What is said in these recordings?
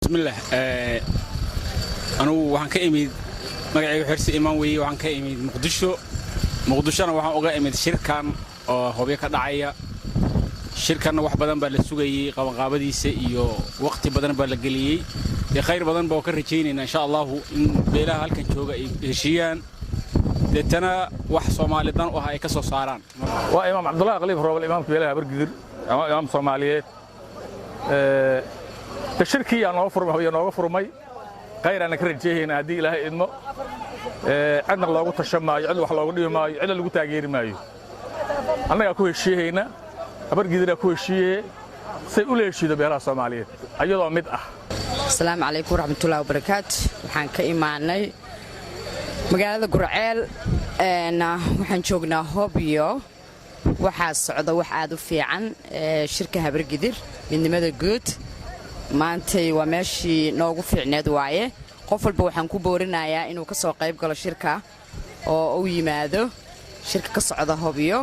بسم الله أنا وحن كإميد مقعي حرس إمام وي وحن كإميد مقدشو أنا وحن أوجا إميد شركان هو بيك دعية شركان واحد بدن بالسوقي قابدي سيء وقت بدن بالجلية خير بدن بوكر رجينا إن شاء الله إن بلا هالكن شوقا هشيان دتنا واحد صومالي دان وهاي كسر صاران وإمام عبد الله غليب هو الإمام كبير برجدر إمام صوماليات الشركة أنا أوفر وهي أنا أوفر مي غير أنا كرجيه هنا دي لها إنه عندنا الله وتشمع عندنا وحلا ودي ما عندنا اللي تاجير ماي أنا أكو الشيء هنا برجدر أكو الشيء سيقول الشيء ده بيرا صوماليات أيضا مدأ السلام عليكم ورحمة الله وبركاته وحن كإيماني magaalada Gurceel waxaan joognaa Hobyo waxa socda wax aad u fiican shirka Habargidir midnimada guud maanta waa meeshii noogu fiicneed waaye qof walba waxaan ku boorinayaa inuu ka soo qayb galo shirka oo uu yimaado shirka ka socda Hobyo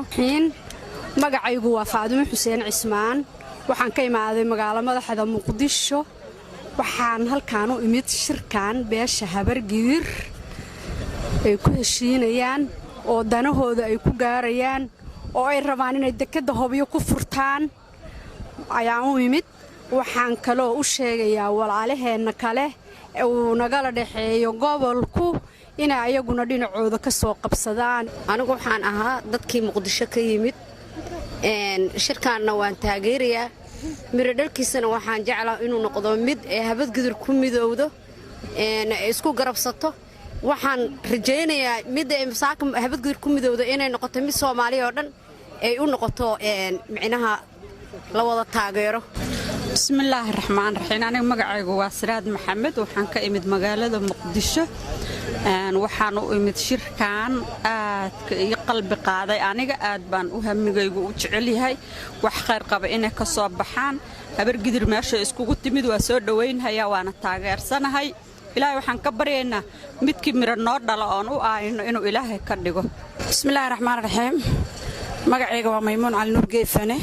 magacaygu waa Faadimo Xuseen Cismaan waxaan ka imaaday magaalada madaxda Muqdisho waxaan halkaan u imid shirkan beesha Habargidir ay ku heshiinayaan oo danahooda ay ku gaarayaan oo ay rabaan inay dekada Hobyo ku furtaan ayaan u imid waxaan kale u sheegayaa walaalaheena kale oo nagala dhaxeeyo gobolku inay ayaguna dhinacooda ka soo qabsadaan anigu waxaan ahaa dadkii Muqdisho ka yimid shirkaanna waan taageerayaa miradhalkiisana waxaan jeclaa inuu noqdo mid ee Habargidir ku midowdo isku garabsato waxaan rajaynayaa mid ay masaaka Habargidir ku midowdo inay noqoto mid Soomaaliya oo dhan ay u noqoto micnaha la wada taageero bismillaahir rahmaanir rahiim aniga magacaygu waa Siraad Maxamed waxaan ka imid magaalada Muqdisho waxaan u imid shirkaan aad ka qalbi qaaday aniga aad baan u hamigaygu u jecel yahay wax khayr qaba inay ka soo baxaan Habargidir meesha iskugu timid waa soo dhaweynaya waana taageersanahay ilaahay waxaan ka baryaynaa midkii miro noo dhalo oon u aayno inuu ilaahay ka dhigo bismillaahir rahmaanir rahiim magacayga waa Maymuun Cali Nuur Geefane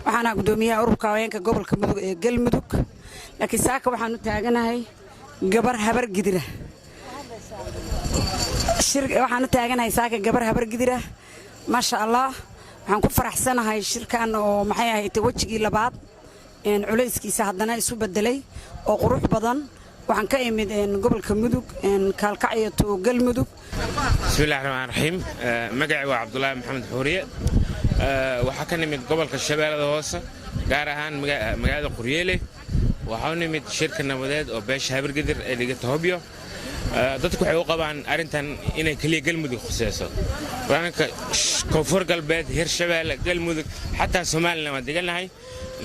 waxaana gudoomiyaha ururka haweenka gobolka Mudug ee Galmudug laakiin saaka waxaan u taaganahay gabar Habargidir waxaan u taaganahay saaka gabar Habargidir ma sha Allah waxaan ku faraxsanahay shirkan oo maxay ahayd wajigii labaad culayskiisa haddana isu bedelay oo qurux badan waxaan ka imid gobolka Mudug kaalkacyo to Galmudug bismillaahir rahmaanir rahiim magacaygu waa Cabdullaahi Maxamed Xuuriye waxa ka nimid gobolka Shabeellada Hoose gaar ahaan magaalada Qoryeele waxaan nimid shirka nabadeed oo beesha Habargidir ee dhigata Hobyo dadku waxay u qabaan arintan inay kaliya Galmudug khusayso waanka koonfur galbeed Hirshabeelle Galmudug xataa Soomaaliland waa deganahay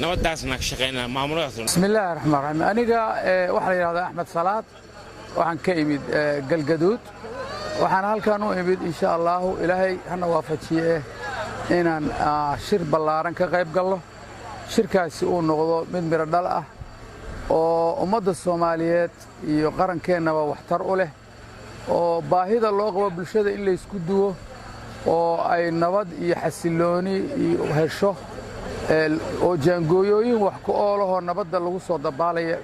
nabadaasna shaqeynaa maamulada bismillaahir rahmaanir rahiim aniga waxa la yiraahdaa Axmed Salaad waxaan ka imid Galgaduud waxaan halkaan u imid insha Allah ilaahay hana waafajiye inaan shir ballaaran ka qayb galno shirkaasi uu noqdo mid miro dhal ah oo ummadda Soomaaliyeed iyo qarankeenaba waxtar u leh oo baahida loo qabo bulshada in la isku duwo oo ay nabad iyo xasilooni iyo hesho oo jaangooyooyin wax ku oolaho nabadda lagu soo dabaalaya